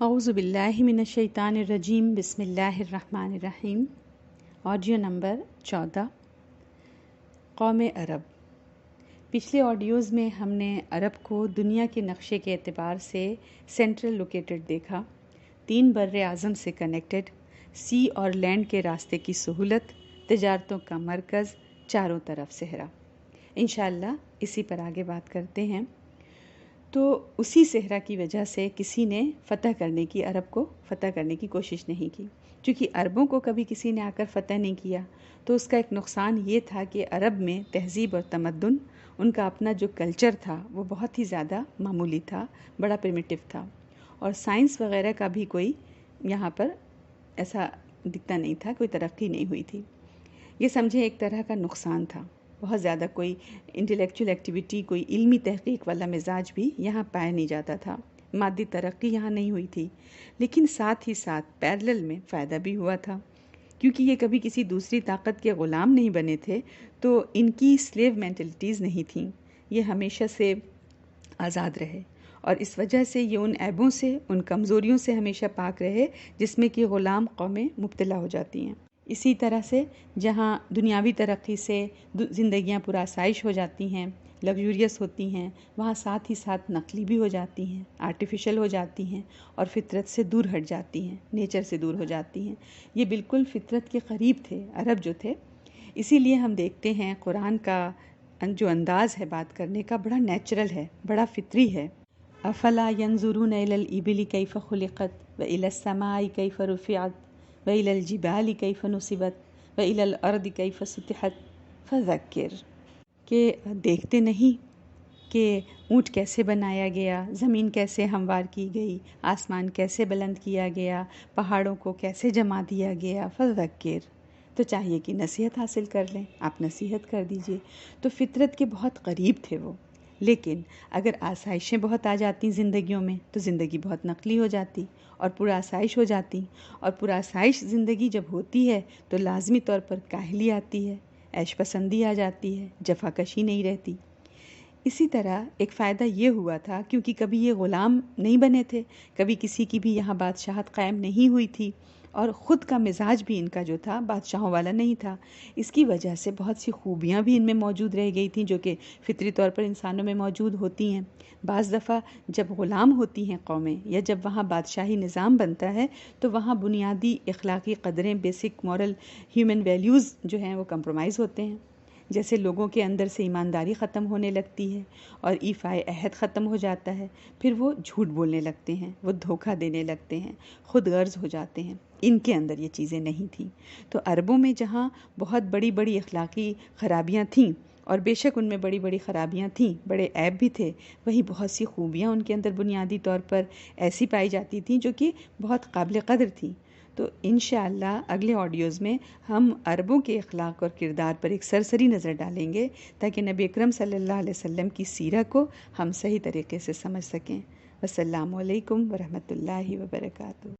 اعوذ باللہ من الشیطان الرجیم بسم اللہ الرحمن الرحیم۔ آڈیو نمبر 14 قوم عرب۔ پچھلے آڈیوز میں ہم نے عرب کو دنیا کے نقشے کے اعتبار سے سینٹرل لوکیٹڈ دیکھا، 3 بر اعظم سے کنیکٹڈ، سی اور لینڈ کے راستے کی سہولت، تجارتوں کا مرکز، چاروں طرف صحرا۔ انشاءاللہ اسی پر آگے بات کرتے ہیں۔ تو اسی صحرا کی وجہ سے کسی نے عرب کو فتح کرنے کی کوشش نہیں کی، چونکہ عربوں کو کبھی کسی نے آ کر فتح نہیں کیا تو اس کا ایک نقصان یہ تھا کہ عرب میں تہذیب اور تمدن، ان کا اپنا جو کلچر تھا وہ بہت ہی زیادہ معمولی تھا، بڑا پریمیٹیو تھا، اور سائنس وغیرہ کا بھی کوئی یہاں پر ایسا دکھتا نہیں تھا، کوئی ترقی نہیں ہوئی تھی۔ یہ سمجھے ایک طرح کا نقصان تھا، بہت زیادہ کوئی انٹلیکچوئل ایکٹیویٹی، کوئی علمی تحقیق والا مزاج بھی یہاں پایا نہیں جاتا تھا، مادی ترقی یہاں نہیں ہوئی تھی، لیکن ساتھ ہی ساتھ پیرلل میں فائدہ بھی ہوا تھا، کیونکہ یہ کبھی کسی دوسری طاقت کے غلام نہیں بنے تھے، تو ان کی سلیو مینٹلٹیز نہیں تھیں، یہ ہمیشہ سے آزاد رہے، اور اس وجہ سے یہ ان عیبوں سے، ان کمزوریوں سے ہمیشہ پاک رہے جس میں کہ غلام قومیں مبتلا ہو جاتی ہیں۔ اسی طرح سے جہاں دنیاوی ترقی سے زندگیاں پرآسائش ہو جاتی ہیں، لگژوریس ہوتی ہیں، وہاں ساتھ ہی ساتھ نقلی بھی ہو جاتی ہیں، آرٹیفیشل ہو جاتی ہیں، اور فطرت سے دور ہٹ جاتی ہیں، نیچر سے دور ہو جاتی ہیں۔ یہ بالکل فطرت کے قریب تھے عرب جو تھے، اسی لیے ہم دیکھتے ہیں قرآن کا جو انداز ہے بات کرنے کا بڑا نیچرل ہے، بڑا فطری ہے۔ افلا ينظرون الى الابل كيف خلقت والى السماء كيف رفعت وإلى الجبال كيف نصبت وإلى الأرض كيف سطحت فذکر، کہ دیکھتے نہیں کہ اونٹ کیسے بنایا گیا، زمین کیسے ہموار کی گئی، آسمان کیسے بلند کیا گیا، پہاڑوں کو کیسے جما دیا گیا، فذکر، تو چاہیے کہ نصیحت حاصل کر لیں، آپ نصیحت کر دیجئے۔ تو فطرت کے بہت قریب تھے وہ، لیکن اگر آسائشیں بہت آ جاتی زندگیوں میں تو زندگی بہت نقلی ہو جاتی اور پرآسائش ہو جاتی، اور پرآسائش زندگی جب ہوتی ہے تو لازمی طور پر کاہلی آتی ہے، عیش پسندی آ جاتی ہے، جفا کشی نہیں رہتی۔ اسی طرح ایک فائدہ یہ ہوا تھا، کیونکہ کبھی یہ غلام نہیں بنے تھے، کبھی کسی کی بھی یہاں بادشاہت قائم نہیں ہوئی تھی، اور خود کا مزاج بھی ان کا جو تھا بادشاہوں والا نہیں تھا، اس کی وجہ سے بہت سی خوبیاں بھی ان میں موجود رہ گئی تھیں جو کہ فطری طور پر انسانوں میں موجود ہوتی ہیں۔ بعض دفعہ جب غلام ہوتی ہیں قومیں، یا جب وہاں بادشاہی نظام بنتا ہے تو وہاں بنیادی اخلاقی قدریں، بیسک مورل ہیومن ویلیوز جو ہیں وہ کمپرومائز ہوتے ہیں، جیسے لوگوں کے اندر سے ایمانداری ختم ہونے لگتی ہے اور ایفائے عہد ختم ہو جاتا ہے، پھر وہ جھوٹ بولنے لگتے ہیں، وہ دھوکہ دینے لگتے ہیں، خود غرض ہو جاتے ہیں۔ ان کے اندر یہ چیزیں نہیں تھیں۔ تو عربوں میں جہاں بہت بڑی بڑی اخلاقی خرابیاں تھیں، اور بے شک ان میں بڑی بڑی خرابیاں تھیں، بڑے عیب بھی تھے، وہی بہت سی خوبیاں ان کے اندر بنیادی طور پر ایسی پائی جاتی تھیں جو کہ بہت قابل قدر تھیں۔ تو انشاءاللہ اگلے آڈیوز میں ہم عربوں کے اخلاق اور کردار پر ایک سرسری نظر ڈالیں گے، تاکہ نبی اکرم صلی اللہ علیہ وسلم کی سیرت کو ہم صحیح طریقے سے سمجھ سکیں۔ والسلام علیکم ورحمۃ اللہ وبرکاتہ۔